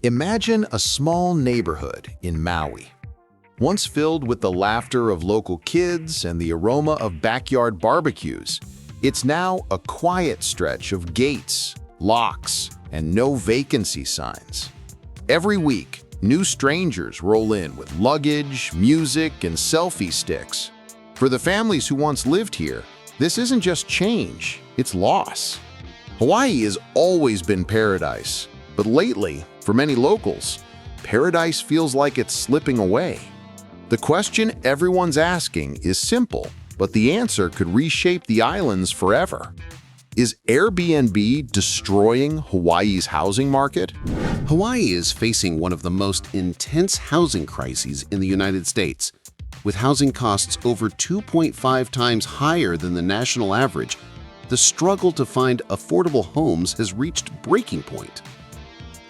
Imagine a small neighborhood in Maui. Once filled with the laughter of local kids and the aroma of backyard barbecues, it's now a quiet stretch of gates, locks, and no vacancy signs. Every week, new strangers roll in with luggage, music, and selfie sticks. For the families who once lived here, this isn't just change, it's loss. Hawaii has always been paradise, but lately, for many locals, paradise feels like it's slipping away. The question everyone's asking is simple, but the answer could reshape the islands forever. Is Airbnb destroying Hawaii's housing market? Hawaii is facing one of the most intense housing crises in the United States. With housing costs over 2.5 times higher than the national average, the struggle to find affordable homes has reached breaking point.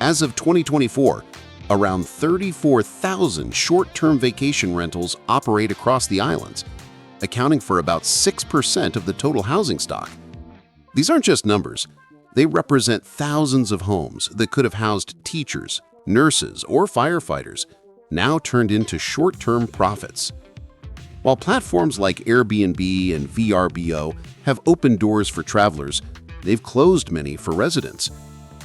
As of 2024, around 34,000 short-term vacation rentals operate across the islands, accounting for about 6% of the total housing stock. These aren't just numbers. They represent thousands of homes that could have housed teachers, nurses, or firefighters, now turned into short-term profits. While platforms like Airbnb and Vrbo have opened doors for travelers, they've closed many for residents.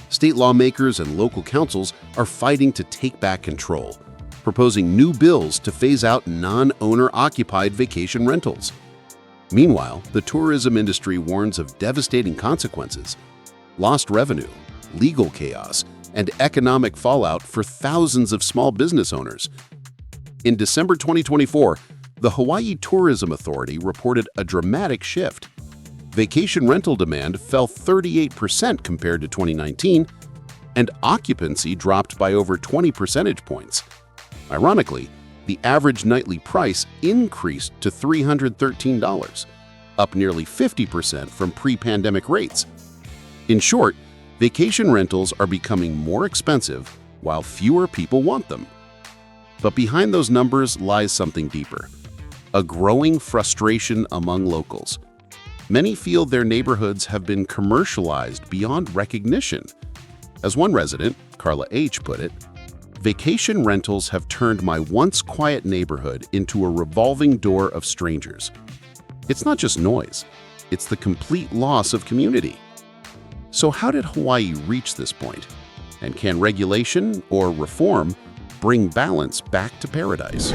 State lawmakers and local councils are fighting to take back control, proposing new bills to phase out non-owner-occupied vacation rentals. Meanwhile, the tourism industry warns of devastating consequences: lost revenue, legal chaos, and economic fallout for thousands of small business owners. In December 2024, the Hawaii Tourism Authority reported a dramatic shift. Vacation rental demand fell 38% compared to 2019, and occupancy dropped by over 20 percentage points. Ironically, the average nightly price increased to $313, up nearly 50% from pre-pandemic rates. In short, vacation rentals are becoming more expensive while fewer people want them. But behind those numbers lies something deeper: a growing frustration among locals. Many feel their neighborhoods have been commercialized beyond recognition. As one resident, Carla H., put it, "Vacation rentals have turned my once quiet neighborhood into a revolving door of strangers." It's not just noise, it's the complete loss of community. So how did Hawaii reach this point? And can regulation or reform bring balance back to paradise?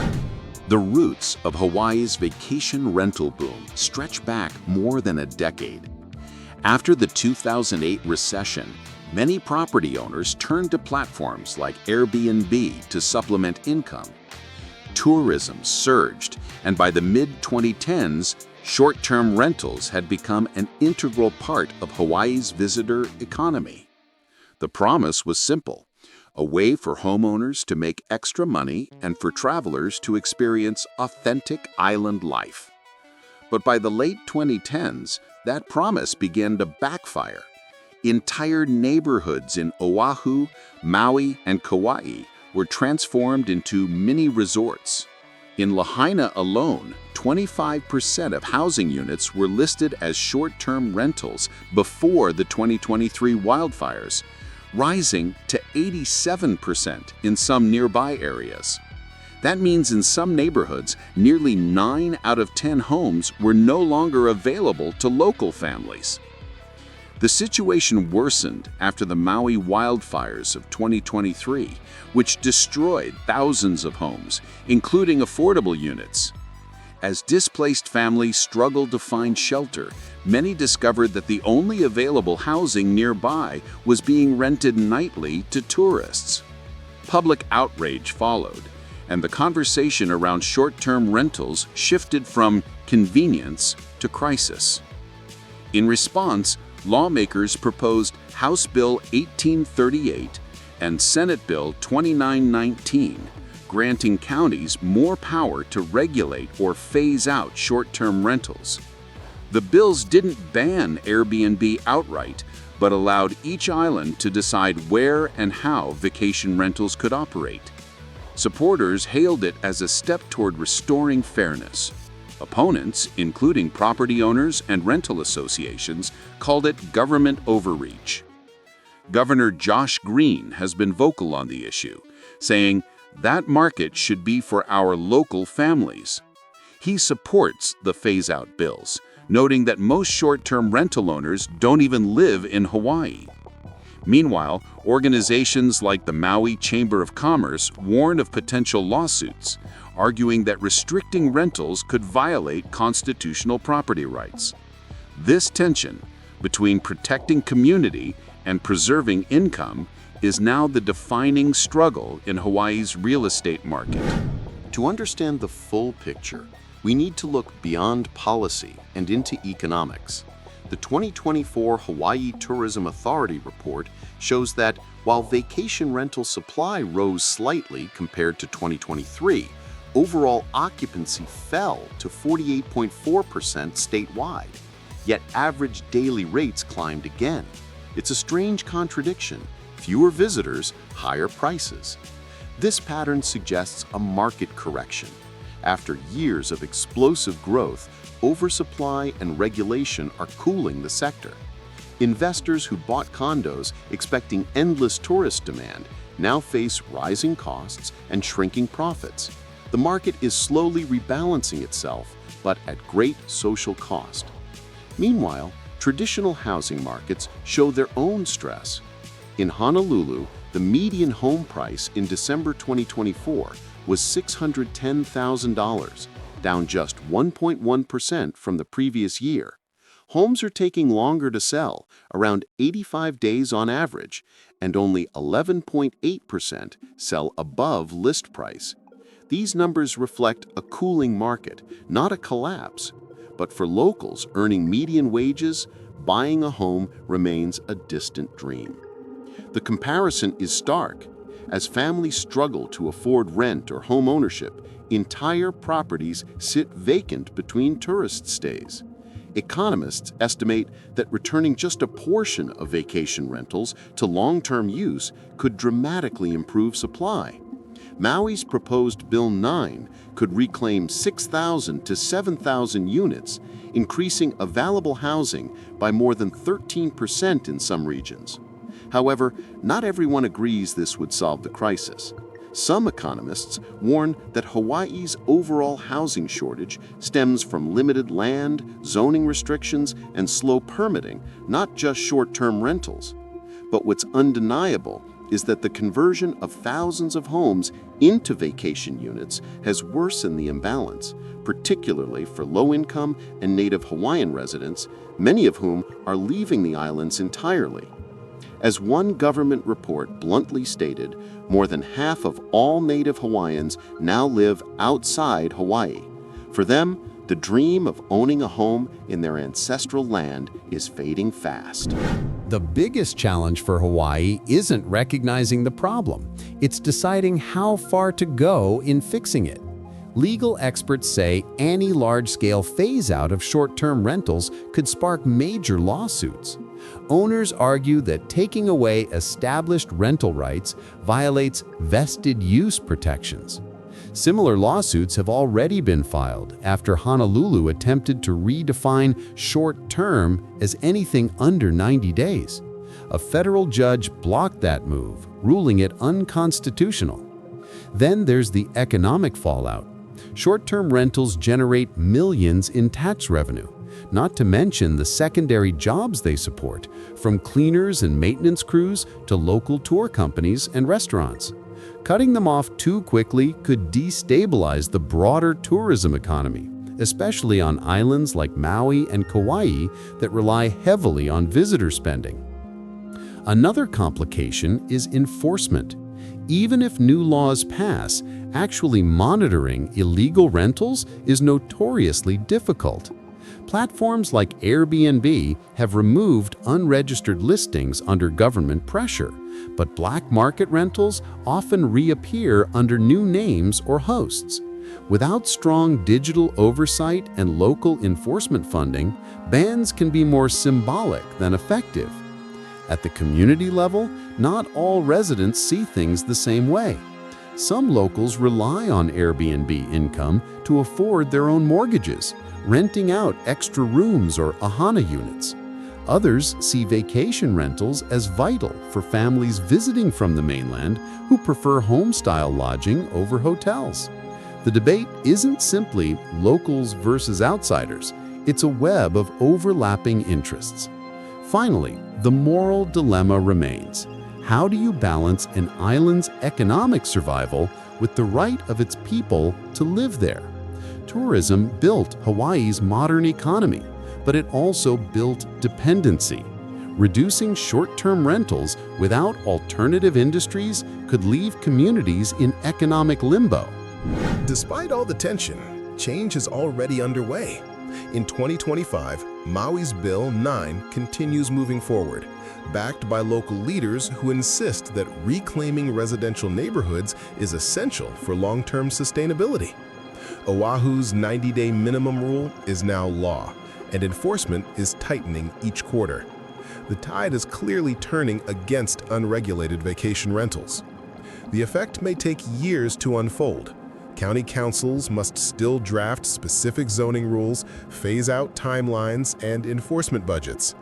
The roots of Hawaii's vacation rental boom stretch back more than a decade. After the 2008 recession, many property owners turned to platforms like Airbnb to supplement income. Tourism surged, and by the mid-2010s, short-term rentals had become an integral part of Hawaii's visitor economy. The promise was simple: a way for homeowners to make extra money and for travelers to experience authentic island life. But by the late 2010s, that promise began to backfire. Entire neighborhoods in Oahu, Maui, and Kauai were transformed into mini resorts. In Lahaina alone, 25% of housing units were listed as short-term rentals before the 2023 wildfires, rising to 87% in some nearby areas. That means in some neighborhoods, nearly 9 out of 10 homes were no longer available to local families. The situation worsened after the Maui wildfires of 2023, which destroyed thousands of homes, including affordable units. As displaced families struggled to find shelter, many discovered that the only available housing nearby was being rented nightly to tourists. Public outrage followed, and the conversation around short-term rentals shifted from convenience to crisis. In response, lawmakers proposed House Bill 1838 and Senate Bill 2919, granting counties more power to regulate or phase out short-term rentals. The bills didn't ban Airbnb outright, but allowed each island to decide where and how vacation rentals could operate. Supporters hailed it as a step toward restoring fairness. Opponents, including property owners and rental associations, called it government overreach. Governor Josh Green has been vocal on the issue, saying that market should be for our local families. He supports the phase-out bills, noting that most short-term rental owners don't even live in Hawaii. Meanwhile, organizations like the Maui Chamber of Commerce warn of potential lawsuits, arguing that restricting rentals could violate constitutional property rights. This tension between protecting community and preserving income is now the defining struggle in Hawaii's real estate market. To understand the full picture, we need to look beyond policy and into economics. The 2024 Hawaii Tourism Authority report shows that while vacation rental supply rose slightly compared to 2023, overall occupancy fell to 48.4% statewide, yet average daily rates climbed again. It's a strange contradiction. Fewer visitors, higher prices. This pattern suggests a market correction. After years of explosive growth, oversupply and regulation are cooling the sector. Investors who bought condos expecting endless tourist demand now face rising costs and shrinking profits. The market is slowly rebalancing itself, but at great social cost. Meanwhile, traditional housing markets show their own stress. In Honolulu, the median home price in December 2024 was $610,000, down just 1.1% from the previous year. Homes are taking longer to sell, around 85 days on average, and only 11.8% sell above list price. These numbers reflect a cooling market, not a collapse. But for locals earning median wages, buying a home remains a distant dream. The comparison is stark. As families struggle to afford rent or home ownership, entire properties sit vacant between tourist stays. Economists estimate that returning just a portion of vacation rentals to long-term use could dramatically improve supply. Maui's proposed Bill 9 could reclaim 6,000 to 7,000 units, increasing available housing by more than 13% in some regions. However, not everyone agrees this would solve the crisis. Some economists warn that Hawaii's overall housing shortage stems from limited land, zoning restrictions, and slow permitting, not just short-term rentals. But what's undeniable is that the conversion of thousands of homes into vacation units has worsened the imbalance, particularly for low-income and Native Hawaiian residents, many of whom are leaving the islands entirely. As one government report bluntly stated, more than half of all Native Hawaiians now live outside Hawaii. For them, the dream of owning a home in their ancestral land is fading fast. The biggest challenge for Hawaii isn't recognizing the problem. It's deciding how far to go in fixing it. Legal experts say any large-scale phase-out of short-term rentals could spark major lawsuits. Owners argue that taking away established rental rights violates vested use protections. Similar lawsuits have already been filed after Honolulu attempted to redefine short-term as anything under 90 days. A federal judge blocked that move, ruling it unconstitutional. Then there's the economic fallout. Short-term rentals generate millions in tax revenue, not to mention the secondary jobs they support, from cleaners and maintenance crews to local tour companies and restaurants. Cutting them off too quickly could destabilize the broader tourism economy, especially on islands like Maui and Kauai that rely heavily on visitor spending. Another complication is enforcement. Even if new laws pass, actually monitoring illegal rentals is notoriously difficult. Platforms like Airbnb have removed unregistered listings under government pressure, but black market rentals often reappear under new names or hosts. Without strong digital oversight and local enforcement funding, bans can be more symbolic than effective. At the community level, not all residents see things the same way. Some locals rely on Airbnb income to afford their own mortgages, renting out extra rooms or ahana units. Others see vacation rentals as vital for families visiting from the mainland who prefer home-style lodging over hotels. The debate isn't simply locals versus outsiders. It's a web of overlapping interests. Finally, the moral dilemma remains. How do you balance an island's economic survival with the right of its people to live there? Tourism built Hawaii's modern economy, but it also built dependency. Reducing short-term rentals without alternative industries could leave communities in economic limbo. Despite all the tension, change is already underway. In 2025, Maui's Bill 9 continues moving forward, backed by local leaders who insist that reclaiming residential neighborhoods is essential for long-term sustainability. Oahu's 90-day minimum rule is now law, and enforcement is tightening each quarter. The tide is clearly turning against unregulated vacation rentals. The effect may take years to unfold. County councils must still draft specific zoning rules, phase out timelines, and enforcement budgets.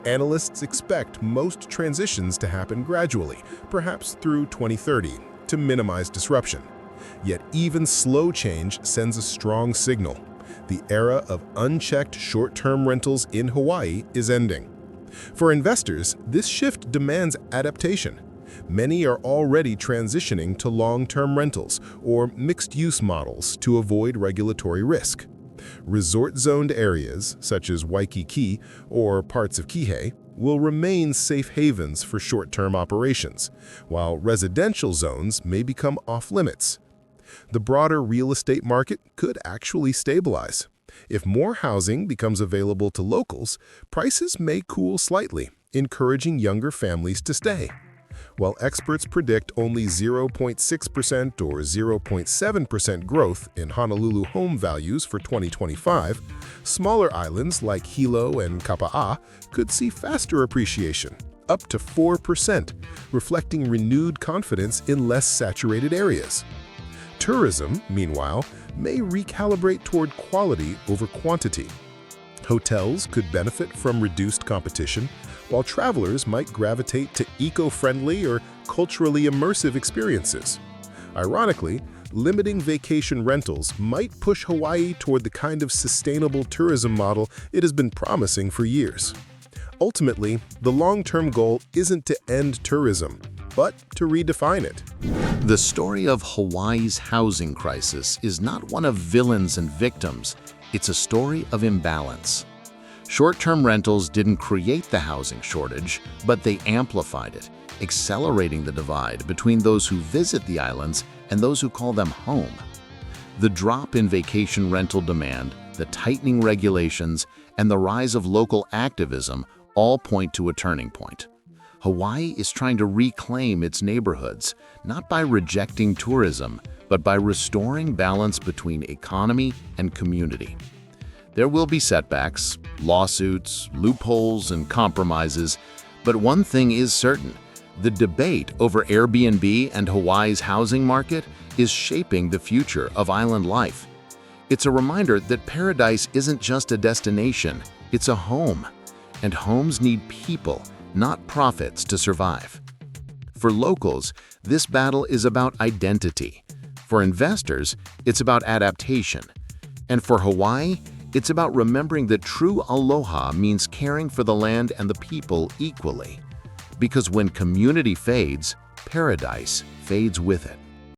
Analysts expect most transitions to happen gradually, perhaps through 2030, to minimize disruption. Yet even slow change sends a strong signal. The era of unchecked short-term rentals in Hawaii is ending. For investors, this shift demands adaptation. Many are already transitioning to long-term rentals or mixed-use models to avoid regulatory risk. Resort-zoned areas, such as Waikiki or parts of Kihei, will remain safe havens for short-term operations, while residential zones may become off-limits. The broader real estate market could actually stabilize. If more housing becomes available to locals, prices may cool slightly, encouraging younger families to stay. While experts predict only 0.6% or 0.7% growth in Honolulu home values for 2025, smaller islands like Hilo and Kapa'a could see faster appreciation, up to 4%, reflecting renewed confidence in less saturated areas. Tourism, meanwhile, may recalibrate toward quality over quantity. Hotels could benefit from reduced competition, while travelers might gravitate to eco-friendly or culturally immersive experiences. Ironically, limiting vacation rentals might push Hawaii toward the kind of sustainable tourism model it has been promising for years. Ultimately, the long-term goal isn't to end tourism, but to redefine it. The story of Hawaii's housing crisis is not one of villains and victims. It's a story of imbalance. Short-term rentals didn't create the housing shortage, but they amplified it, accelerating the divide between those who visit the islands and those who call them home. The drop in vacation rental demand, the tightening regulations, and the rise of local activism all point to a turning point. Hawaii is trying to reclaim its neighborhoods, not by rejecting tourism, but by restoring balance between economy and community. There will be setbacks, lawsuits, loopholes, and compromises, but one thing is certain: the debate over Airbnb and Hawaii's housing market is shaping the future of island life. It's a reminder that paradise isn't just a destination, it's a home. And homes need people, not profits, to survive. For locals, this battle is about identity. For investors, it's about adaptation. And for Hawaii, it's about remembering that true aloha means caring for the land and the people equally. Because when community fades, paradise fades with it.